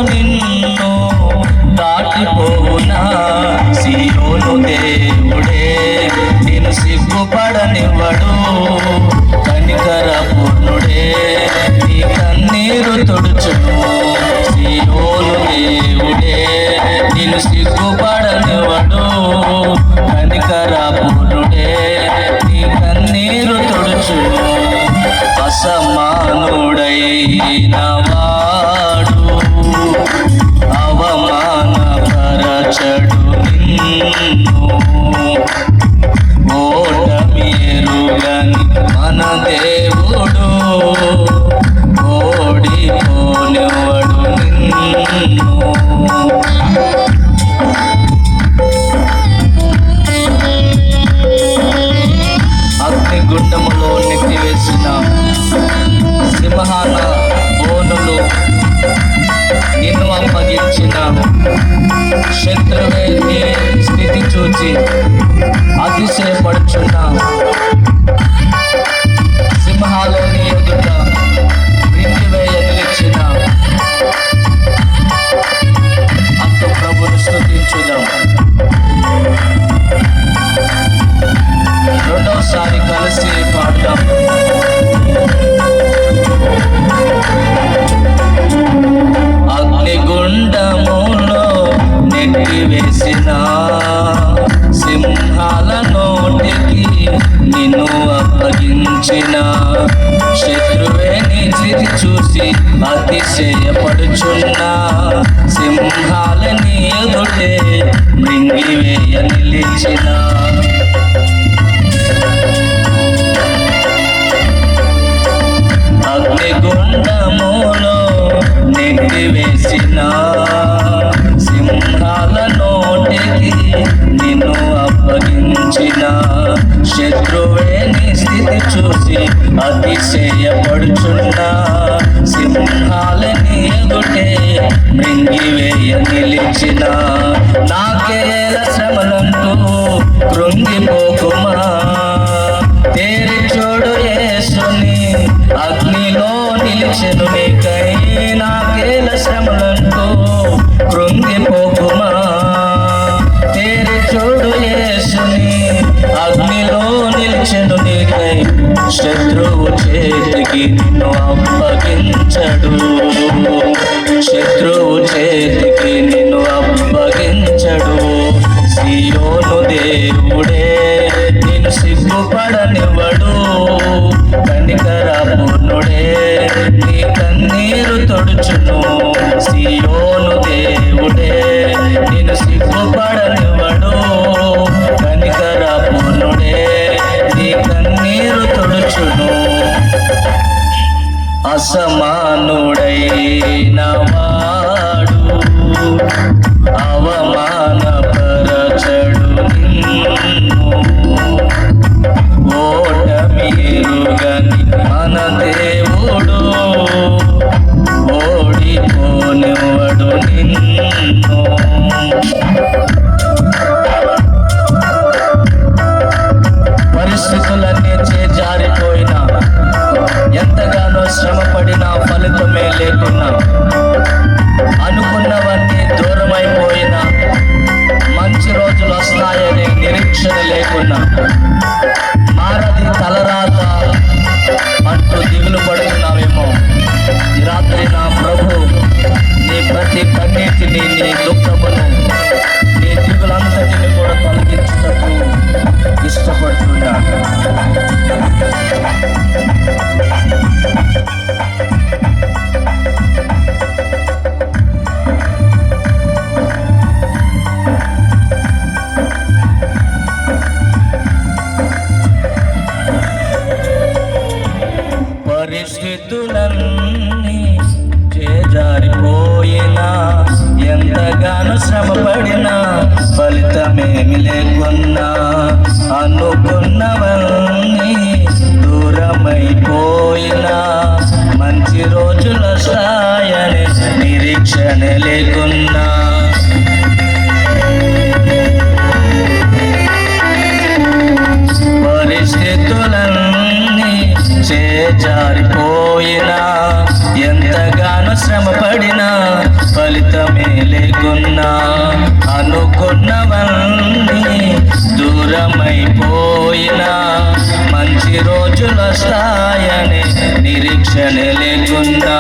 నిన్ను దాటిపోవునా సీయోను దేవుడే నిన్ను సిగ్గుపడనివ్వడు కనికర పూర్ణుడే నీ కన్నీరు తుడుచును సీయోను దేవుడే నిన్ను సిగ్గుపడనివ్వడు కనికర పూర్ణుడే నీ కన్నీరు తుడుచును అసమానుడైన వాడు అవమానపరచడు నిన్ను ఓటమి ఎరుగని మన దేవుడు ఓడిపోనివ్వడు నిన్ను అగ్నిగుండములో నెట్టివేసిన సింహాల బోనులు నిన్ను అప్పగించిన శత్రువే నీ స్థితి చూచి అతిశయపడుచున్న సింహాలోని ఎదుట రింగివేయ నిలిచిన అంటూ ప్రభుని స్తుతించుదాం. రెండవసారి కలిసి పాడదాం. అగ్నిగుండములో నెట్టివేసిన సింహాల నోటికి నిన్ను అప్పగించిన శత్రువే నీ స్థితి చూసి అతిశయపడుచున్న సింహాలని ఎదుటే మృంగివేయ నిలిచిన అగ్నిగుండములో నెట్టివేసిన సింహాల నోటికి నిన్ను అప్పగించిన శత్రువే నీ స్థితి చూసి అతిశయపడుచున్న సింహాలని ఎదుటే మృంగివేయ నిలిచిన నాకేల శ్రమలంటూ కృంగిపోకుమా తేరి చూడు యేసుని అగ్నిలో నిలిచెను నీకై నాకేల శ్రమలంటూ కృంగిపోకుమా తేరి చూడు యేసుని అగ్నిలో నిలిచెను నీకై శత్రువు చేతికి నిన్ను అప్పగించడు శత్రువు చేతికి నిన్ను అప్పగించడు సీయోను దేవుడే నిన్ను సిగ్గుపడనివ్వడు కనికర పూర్ణుడే నీ కన్నీరు తొడుచును సీయోను దేవుడే నిన్ను సిగ్గుపడనివ్వడు కనికర పూర్ణుడే నీ కన్నీరు తొడుచును అసమానుడైన వాడు అవమానపరచడు నిన్ను ఓటమి ఎరుగని మన దేవుడు ఓడిపోనివ్వడు నిన్ను పరిస్థితులన్నీ చేజారిపోయినా ఎంతగానో శ్రమపడినా ఫలితమే లేకున్నా అనుకున్నవన్నీ దూరమైపోయినా మంచి రోజులు వస్తాయనే నిరీక్షణ లేకున్నా మారది తలరాత అంటూ దిగులు పడుతున్నావేమో ఈ రాత్రి నా ప్రభు నీ ప్రతి కన్నీటిని నీ దుఃఖమును నీ దిగులంతటిని కూడా తొలగించుటకు ఇష్టపడుతున్నా. పరిస్థితులన్నీ చేజారిపోయినా ఎంతగానో శ్రమపడినా ఫలితమేమి లేకున్నా అనుకున్నవన్నీ దూరమైపోయినా మంచి రోజుల సాయని నిరీక్షణ లేకున్నా పరిస్థితులన్నీ చేజారిపోయినా ఎంతగానో శ్రమపడినా ఫలితమే లేకున్నా అనుకున్నవన్నీ దూరమైపోయినా మంచి రోజులు వస్తాయని నిరీక్షణ లేకున్నా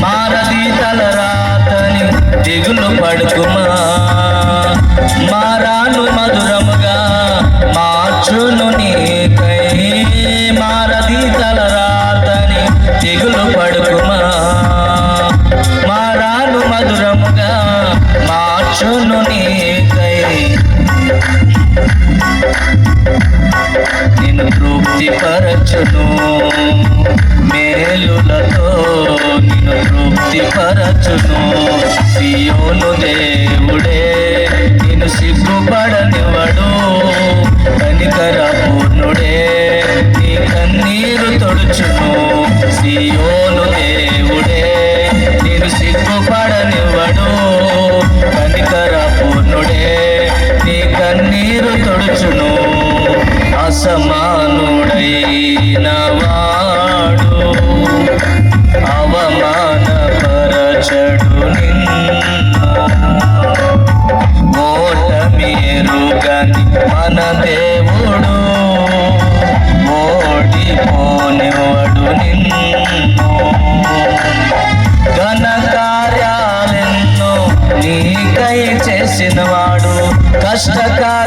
మారది తలరాతని దిగులు పడుకుమా మారాను మధురముగా మార్చును నీకై మారది తలరాతని దిగులు పడుకుమా మారాను మధురముగా మార్చును నీకై నిన్ను తృప్తిపరచును మేలులతో నిన్ను తృప్తిపరచును సియోను దేవుడే నిన్ను సిగ్గుపడనివ్వడు కనికర పూర్ణుడే నీ కన్నీరు తొడుచును సియోను దేవుడే నిన్ను సిగ్గుపడనివ్వడు కనికర పూర్ణుడే నీ కన్నీరు తొడుచును అసమానుడైన వాడు అవమానపరచడు నిన్ను ఓటమిరుగని మన దేవుడు ఓడిపోనివాడు నిన్ను ఘన కార్యాలెన్నో నీకై చేసినవాడు కష్టకాల